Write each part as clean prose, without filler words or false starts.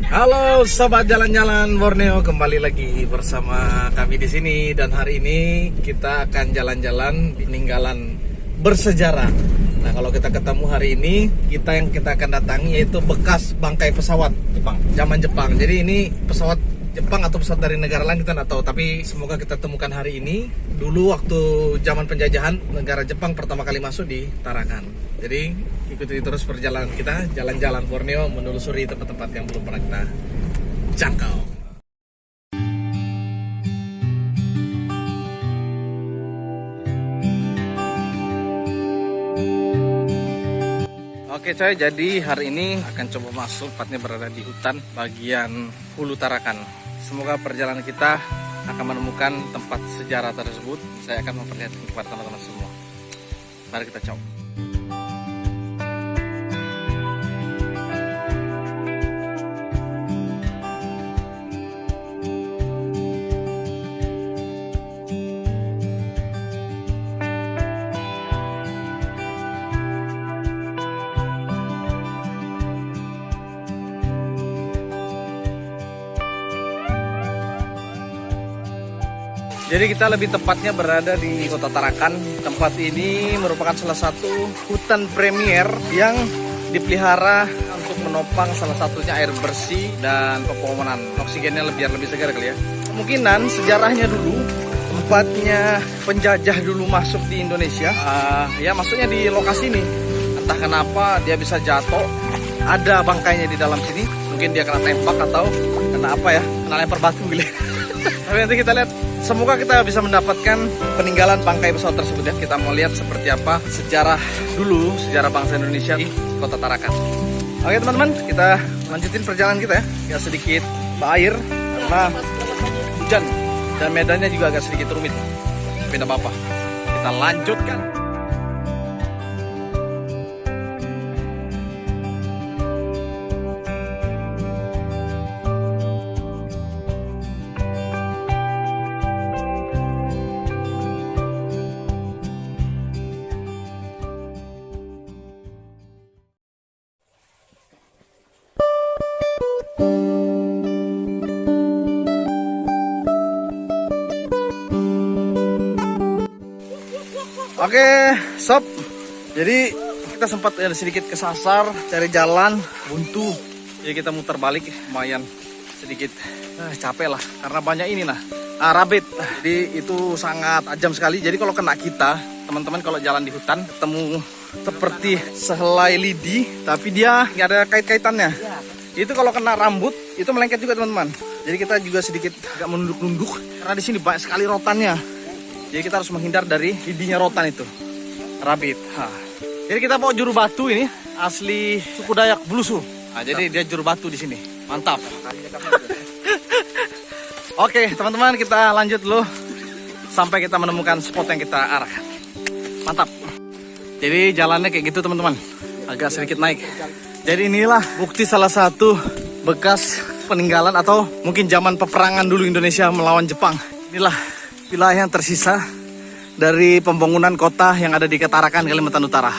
Halo sobat jalan-jalan Borneo, kembali lagi bersama kami di sini dan hari ini kita akan jalan-jalan di peninggalan bersejarah. Nah, kalau kita ketemu hari ini, yang kita akan datangi yaitu bekas bangkai pesawat zaman Jepang. Jadi ini pesawat Jepang atau pesawat dari negara lain kita nggak tahu, tapi semoga kita temukan hari ini. Dulu waktu zaman penjajahan negara Jepang pertama kali masuk di Tarakan. Jadi ikuti terus perjalanan kita jalan-jalan Borneo menelusuri tempat-tempat yang belum pernah kita jangkau. Oke coy, jadi hari ini akan coba masuk, tepatnya berada di hutan bagian Hulu Tarakan. Semoga perjalanan kita akan menemukan tempat sejarah tersebut. Saya akan memperlihatkan kepada teman-teman semua. Mari kita coba. Jadi kita lebih tepatnya berada di Kota Tarakan. Tempat ini merupakan salah satu hutan premier yang dipelihara untuk menopang salah satunya air bersih dan pepohonan. Oksigennya lebih segar kali ya. Kemungkinan sejarahnya dulu tempatnya penjajah dulu masuk di Indonesia. Ya maksudnya di lokasi ini. Entah kenapa dia bisa jatuh. Ada bangkainya di dalam sini. Mungkin dia kena tembak atau kena apa ya? Kena lempar batu gitu. Tapi nanti kita lihat. Semoga kita bisa mendapatkan peninggalan bangkai pesawat tersebut ya. Kita mau lihat seperti apa sejarah dulu, sejarah bangsa Indonesia di Kota Tarakan. Oke teman-teman, kita lanjutin perjalanan kita ya. Ya sedikit air karena hujan dan medannya juga agak sedikit rumit. Beda apa-apa. Kita lanjutkan. Oke, sob. Jadi kita sempat sedikit kesasar cari jalan buntu. Jadi kita muter balik, lumayan sedikit capek lah karena banyak ini rabbit. Jadi itu sangat tajam sekali. Jadi kalau kena kita, teman-teman kalau jalan di hutan ketemu seperti sehelai lidi, tapi dia nggak ada kait-kaitannya. Itu kalau kena rambut itu melengket juga teman-teman. Jadi kita juga sedikit agak menunduk-nunduk karena di sini banyak sekali rotannya. Jadi kita harus menghindar dari lidinya rotan itu, rabbit. Jadi kita bawa juru batu ini asli suku Dayak Blusu. Jadi dia juru batu di sini, mantap. Oke teman-teman, kita lanjut dulu sampai kita menemukan spot yang kita arahkan. Mantap. Jadi jalannya kayak gitu teman-teman, agak sedikit naik. Jadi inilah bukti salah satu bekas peninggalan atau mungkin zaman peperangan dulu Indonesia melawan Jepang. Inilah wilayah yang tersisa dari pembangunan kota yang ada di Tarakan, Kalimantan Utara.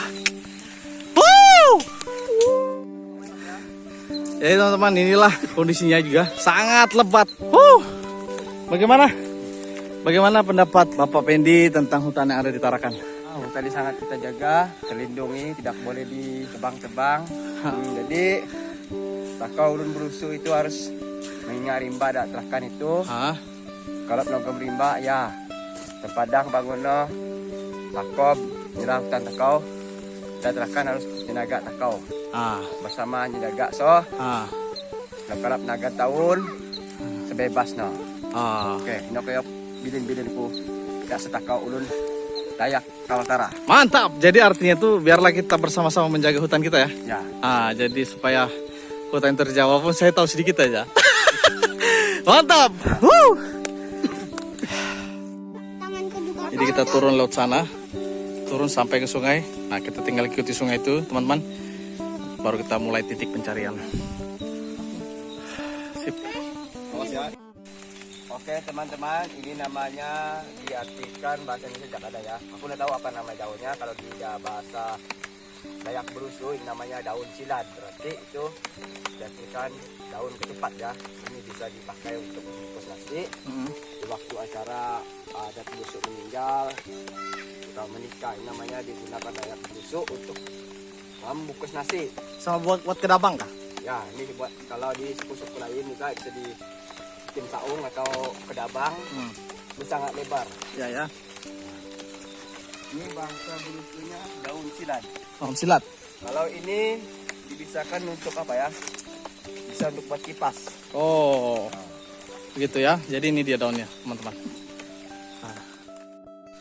Jadi teman-teman, inilah kondisinya juga sangat lebat. Bagaimana pendapat Bapak Pendi tentang hutan yang ada di Tarakan? Hutan ini sangat kita jaga, terlindungi, tidak boleh ditebang-tebang. Jadi takau ulun berusuh itu harus mengingat rimba dak Tarakan itu. Kalau penogam rimba ya terpadang bangunno takob nyerah hutan takau dan Tarakan harus nyenaga takau bersama nyenaga kalau naga tahun sebebas oke ini kayak bilin-bilin ku tidak setakau ulun Dayak Kaltara. Mantap. Jadi artinya tuh biarlah kita bersama-sama menjaga hutan kita ya. Jadi supaya hutan terjaga, walaupun saya tahu sedikit aja. Mantap. Jadi kita turun laut sana, turun sampai ke sungai. Nah kita tinggal ikuti sungai itu teman-teman. Baru kita mulai titik pencarian. Sip. Oke teman-teman, ini namanya diartikan bahasa Indonesia tidak ada ya. Aku tidak tahu apa nama jauhnya. Kalau di bahasa Dayak berusu ini namanya daun silad. Berarti itu jadikan daun ketupat ya. Ini bisa dipakai untuk membungkus nasi. Di waktu acara adat busuk meninggal, kita menikah, ini namanya digunakan dayak busuk untuk membungkus nasi. Sama buat kedabang kah? Ya, ini dibuat kalau di suku-suku lain juga bisa dibikin saung atau kedabang. Sangat lebar. Ya. Ini bangsa berusunya daun silad. Daun silat. Kalau ini dibisakan untuk apa ya? Bisa untuk buat kipas. Oh, begitu ya. Jadi ini dia daunnya, teman-teman.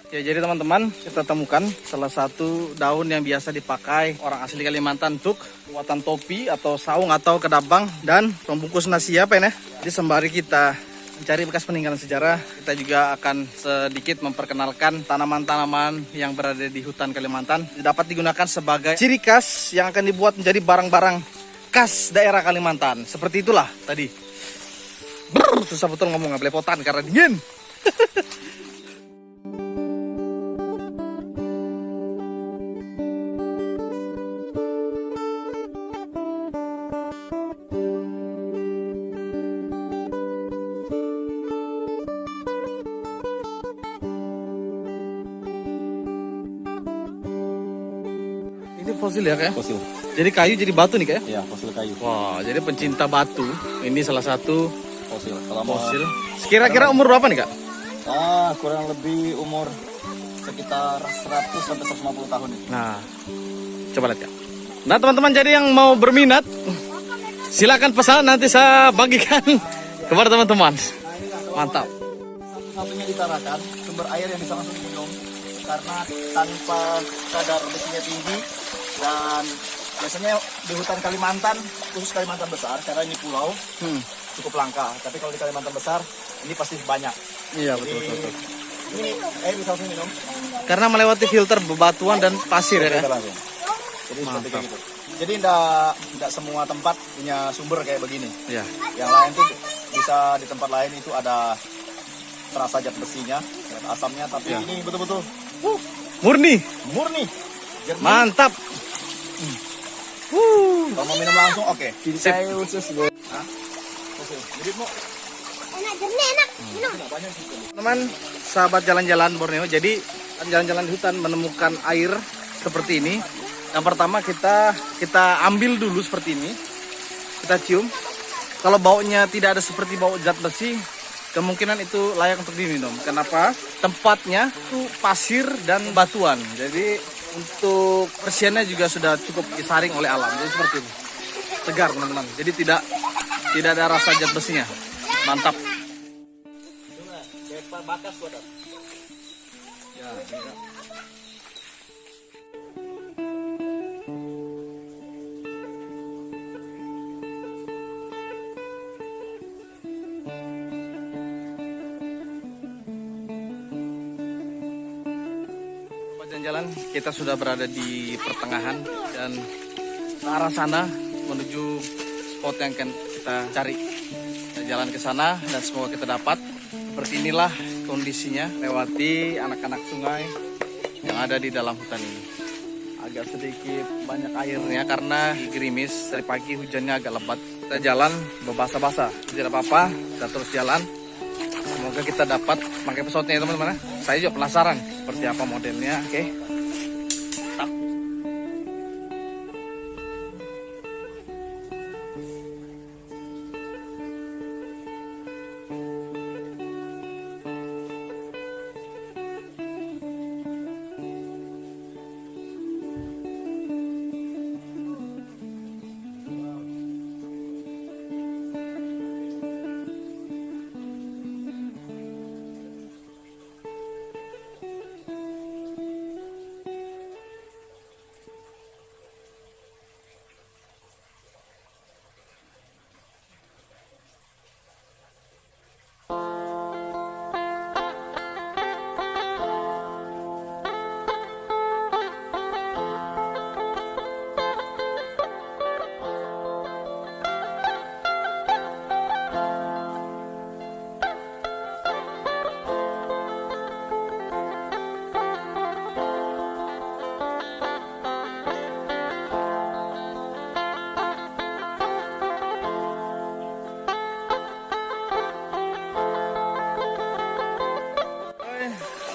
Ya, jadi teman-teman, kita temukan salah satu daun yang biasa dipakai orang asli Kalimantan untuk buatan topi atau saung atau kedabang dan pembungkus nasi apa ya? Jadi sembari kita mencari bekas peninggalan sejarah, kita juga akan sedikit memperkenalkan tanaman-tanaman yang berada di hutan Kalimantan. Dapat digunakan sebagai ciri khas yang akan dibuat menjadi barang-barang khas daerah Kalimantan. Seperti itulah tadi. Susah betul ngomong, belepotan karena dingin. Ini fosil ya kayak? Fosil. Jadi kayu jadi batu nih kayak? Ya, fosil kayu. Wah, jadi pencinta batu. Ini salah satu Fosil. Kalau mau fosil. Kira-kira umur berapa nih kak? kurang lebih umur sekitar 100 sampai 150 tahun ini. Nah, coba lihat kak. Nah teman-teman, jadi yang mau berminat, silakan pesan, nanti saya bagikan kepada teman-teman. Mantap. Satu-satunya di Tarakan sumber air yang bisa langsung diminum karena tanpa kadar besinya tinggi, dan biasanya di hutan Kalimantan, khusus Kalimantan besar karena ini pulau, cukup langka. Tapi kalau di Kalimantan besar ini pasti banyak. Iya Jadi, betul. ini air bisa langsung minum. Karena melewati filter bebatuan dan pasir ya Kita kak? langsung. Jadi seperti kayak gitu. Jadi tidak semua tempat punya sumber kayak begini. Iya. Yang lain tuh bisa di tempat lain itu ada terasa zat besinya, zat asamnya, tapi Ya. ini betul-betul Murni, murni. Jernih. mantap. Kalau mau minum langsung oke. Sip. Khusus gue. Jadi mau Enak, jernih, enak. Minum. banyak sih. Teman, sahabat jalan-jalan Borneo, jadi jalan-jalan di hutan menemukan air seperti ini. Yang pertama kita ambil dulu seperti ini, kita cium. Kalau baunya tidak ada seperti bau zat besi, kemungkinan itu layak untuk diminum. Kenapa? Tempatnya itu pasir dan batuan. Jadi untuk bersihannya juga sudah cukup disaring oleh alam. Jadi seperti ini, segar teman-teman. Jadi tidak ada rasa zat besinya. Mantap. Bakas wadah. Ya, ini. Jalan-jalan, kita sudah berada di pertengahan dan ke arah sana menuju spot yang akan kita cari. Kita jalan ke sana dan semoga kita dapat. Seperti inilah kondisinya lewati anak-anak sungai yang ada di dalam hutan ini. Agak sedikit banyak airnya karena gerimis, dari pagi hujannya agak lebat. Kita jalan berbasa-basa, tidak apa-apa, kita terus jalan. Semoga kita dapat pakai pesawatnya ya teman-teman. Saya juga penasaran seperti apa modelnya. Oke.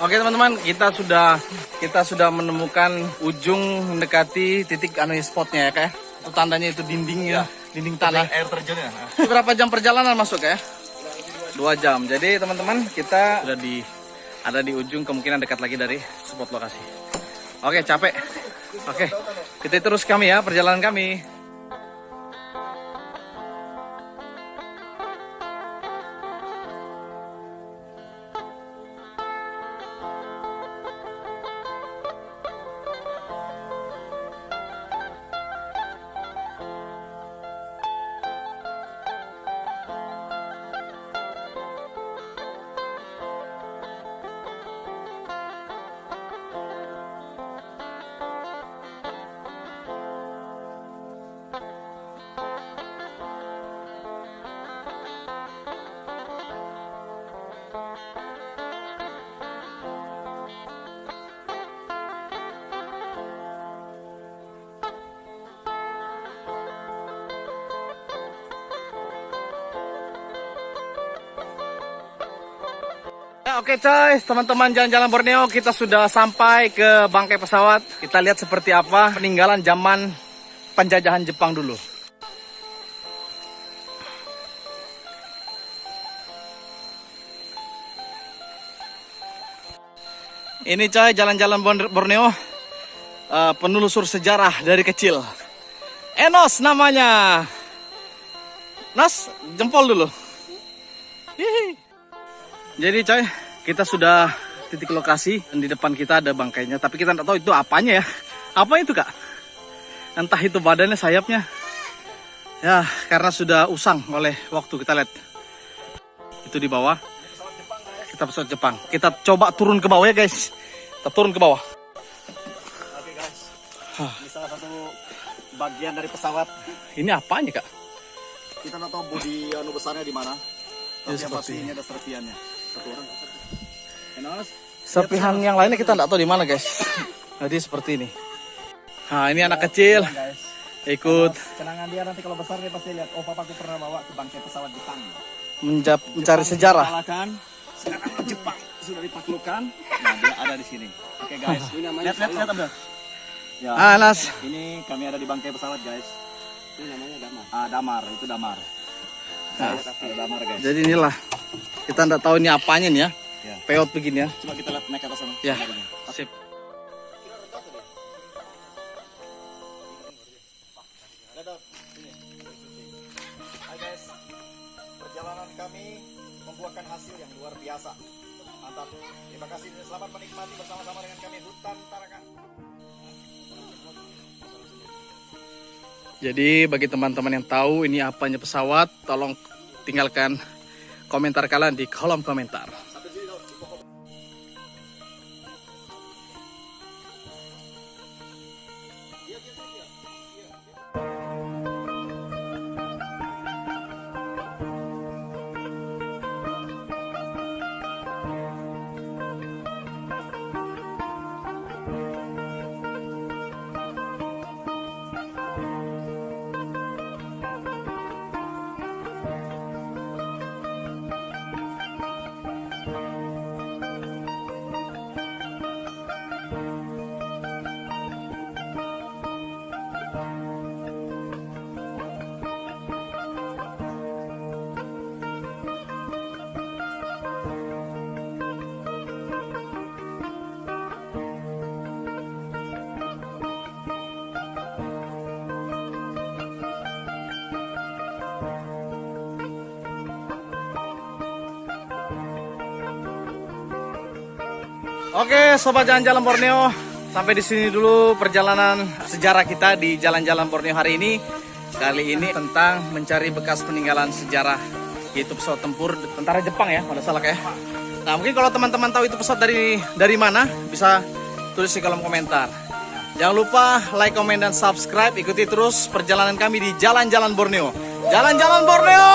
Oke teman-teman, kita sudah menemukan ujung mendekati titik spotnya ya kak. Itu tandanya itu dindingnya, dinding tanah. Air terjunnya. Berapa jam perjalanan masuk ya? 2 jam. Jadi teman-teman kita sudah ada di ujung, kemungkinan dekat lagi dari spot lokasi. Oke, capek. Oke, kita terus kami ya perjalanan kami. Oke coy, teman-teman jalan-jalan Borneo, kita sudah sampai ke bangkai pesawat. Kita lihat seperti apa peninggalan zaman penjajahan Jepang dulu. Ini coy, jalan-jalan Borneo, penelusur sejarah dari kecil. Enos namanya. Nos, jempol dulu. Hihi. Jadi coy, kita sudah titik lokasi dan di depan kita ada bangkainya, tapi kita nggak tahu itu apanya ya. Apa itu kak? Entah itu badannya, sayapnya. Ya, karena sudah usang oleh waktu. Kita lihat itu di bawah. Kita pesawat Jepang. Kita coba turun ke bawah ya guys. Kita turun ke bawah. Oke guys, ini salah satu bagian dari pesawat. Ini apanya kak? Kita nggak tahu bodi besarnya di mana. Tapi yang pasti ini ada serpiannya. Satu orang. Enos. Serpihan yang lainnya kita nggak tahu di mana guys. Jadi seperti ini. Nah ini anak kecil ikut Kenangan dia nanti kalau besar dia pasti lihat. Oh papaku pernah bawa ke bangkai pesawat Jepang. mencari sejarah. Sekarang Jepang sudah ditaklukkan. Nah dia ada di sini. Oke guys. Lihat Abdul. Ya. Nas. Ini kami ada di bangkai pesawat guys. Ini namanya Damar. Damar, itu Damar. Nah, ada Damar guys. Jadi inilah kita nggak tahu ini apanya nih ya. Ya. Peot begini ya. Coba kita lihat naik ke atas sana. Ya. Sip. Hai guys. Perjalanan kami membuahkan hasil yang luar biasa. Mantap. Terima kasih dan selamat menikmati bersama-sama dengan kami Hutan Tarakan. Jadi bagi teman-teman yang tahu ini apanya pesawat, tolong tinggalkan komentar kalian di kolom komentar. Oke, sobat jalan-jalan Borneo, sampai di sini dulu perjalanan sejarah kita di jalan-jalan Borneo hari ini. Kali ini tentang mencari bekas peninggalan sejarah, yaitu pesawat tempur tentara Jepang ya, pada salah ya. Nah, mungkin kalau teman-teman tahu itu pesawat dari mana, bisa tulis di kolom komentar. Jangan lupa like, komen, dan subscribe. Ikuti terus perjalanan kami di jalan-jalan Borneo. Jalan-jalan Borneo!